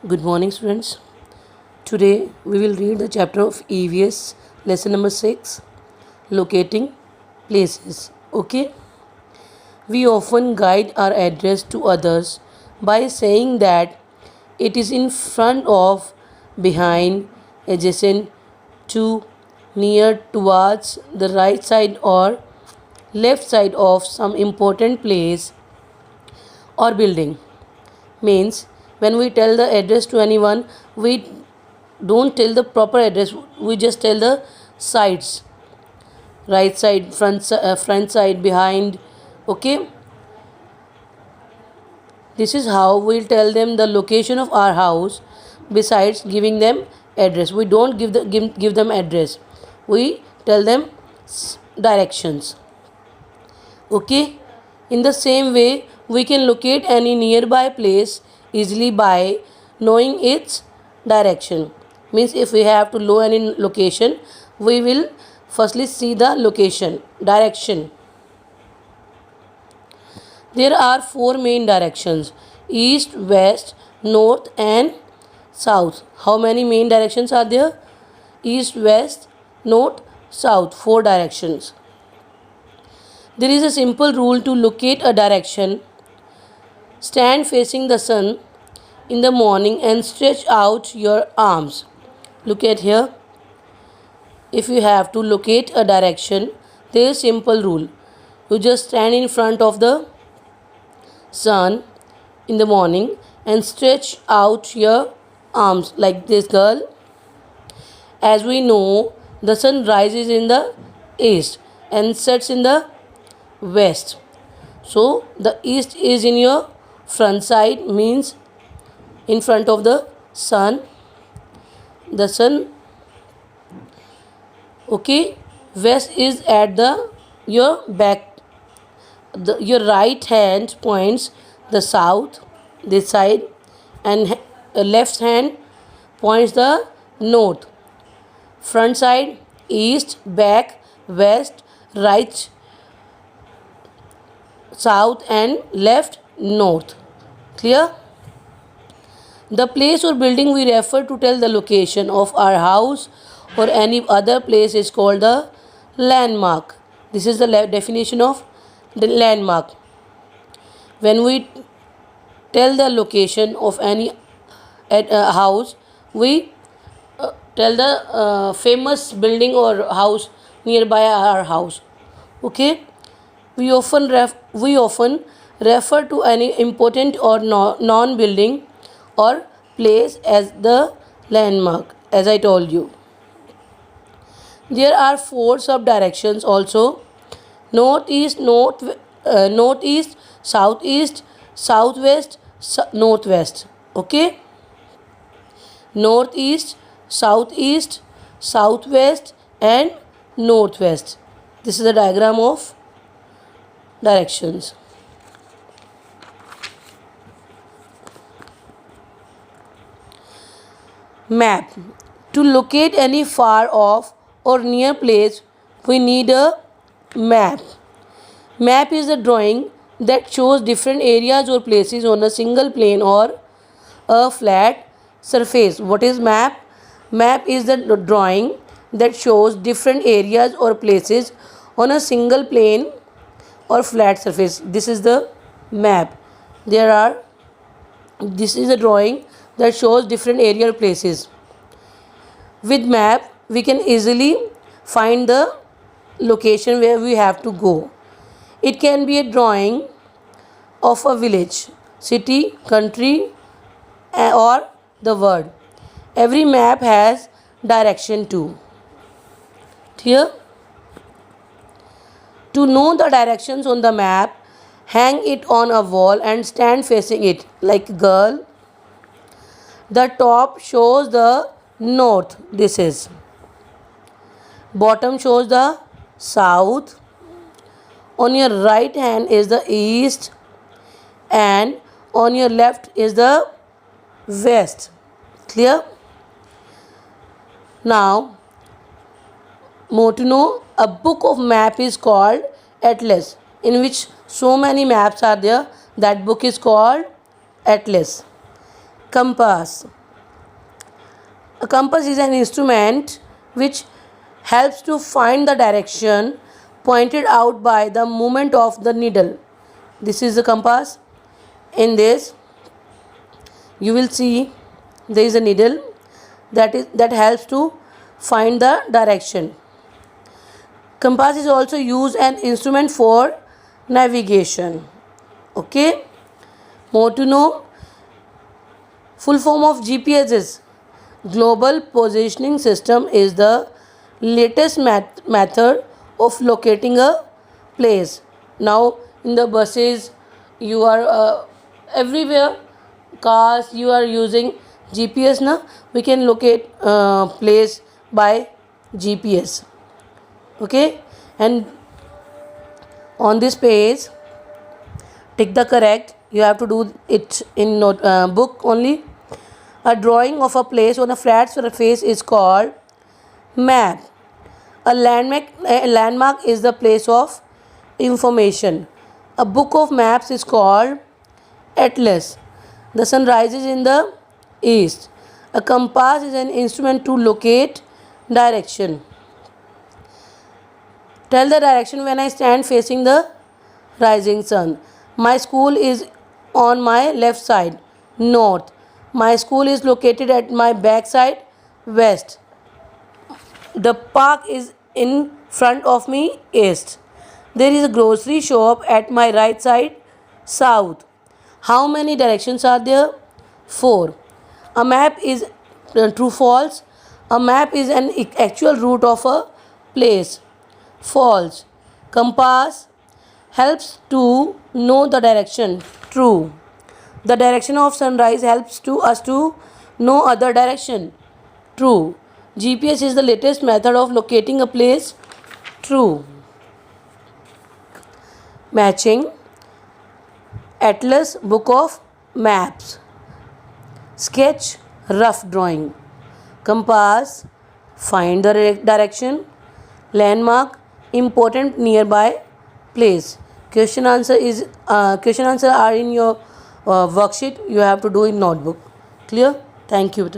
Good morning, students. Today we will read the chapter of EVS, lesson number 6, locating places. Okay, we often guide our address to others by saying that it is in front of, behind, adjacent to, near, towards, the right side or left side of some important place or building. Means when we tell the address to anyone, we don't tell the proper address, we just tell the sides, right side, front side, behind. Okay, this is how we'll tell them the location of our house. Besides giving them address, we don't give them address, we tell them directions. Okay, in the same way we can locate any nearby place easily by knowing its direction. Means if we have to know any location, we will firstly see the location direction. There are four main directions: east, west, north and south. How many main directions are there? East, west, north, south, four directions. There is a simple rule to locate a direction. Stand facing the sun in the morning and stretch out your arms. Look at here. If you have to locate a direction, there is a simple rule. You just stand in front of the sun in the morning and stretch out your arms like this, girl. As we know, the sun rises in the east and sets in the west. So the east is in your front side, means in front of the sun. The sun, okay. West is at the your back. Your right hand points the south, this side, and left hand points the north. Front side east, back west, right south and left north. Clear? The place or building we refer to tell the location of our house or any other place is called the landmark. This is the definition of the landmark. When we tell the location of any house, we tell the famous building or house nearby our house. Okay, we often refer to any important or non building or place as the landmark, as I told you. There are four sub directions also: northeast, northeast, southeast, southwest, northwest. Okay, northeast, southeast, southwest and northwest. This is the diagram of directions. Map. To locate any far off or near place, we need a map. Map is a drawing that shows different areas or places on a single plane or a flat surface. What is map? Map is the drawing that shows different areas or places on a single plane or flat surface. This is the map. This is a drawing that shows different area or places. With map, we can easily find the location where we have to go. It can be a drawing of a village, city, country, or the world. Every map has direction too. Here, to know the directions on the map, hang it on a wall and stand facing it like a girl. The top shows the north, this is. Bottom shows the south. On your right hand is the east and on your left is the west. Clear? Now, more to know, a book of map is called atlas, in which so many maps are there. That book is called atlas. Compass. A compass is an instrument which helps to find the direction pointed out by the movement of the needle. This is the compass. In this, you will see there is a needle that helps to find the direction. Compass is also used an instrument for navigation. Okay. More to know. Full form of GPS is Global Positioning System is the latest method of locating a place. Now in the buses, you are everywhere, cars, you are using GPS. Now we can locate place by GPS. Okay, and on this page, tick the correct. You have to do it in book only. A drawing of a place on a flat surface is called map. A landmark is the place of information. A book of maps is called atlas. The sun rises in the east. A compass is an instrument to locate direction. Tell the direction when I stand facing the rising sun. My school is on my left side, north. My school is located at my back side, west. The park is in front of me, east. There is a grocery shop at my right side, south. How many directions are there? 4. A map is true false. A map is an actual route of a place. False. Compass helps to know the direction. True. The direction of sunrise helps to us to know other direction. True. GPS is the latest method of locating a place. True. Matching. Atlas, book of maps. Sketch, rough drawing. Compass, find the direction. Landmark, important nearby place. Question answer are in your worksheet. You have to do in notebook. Clear? Thank you.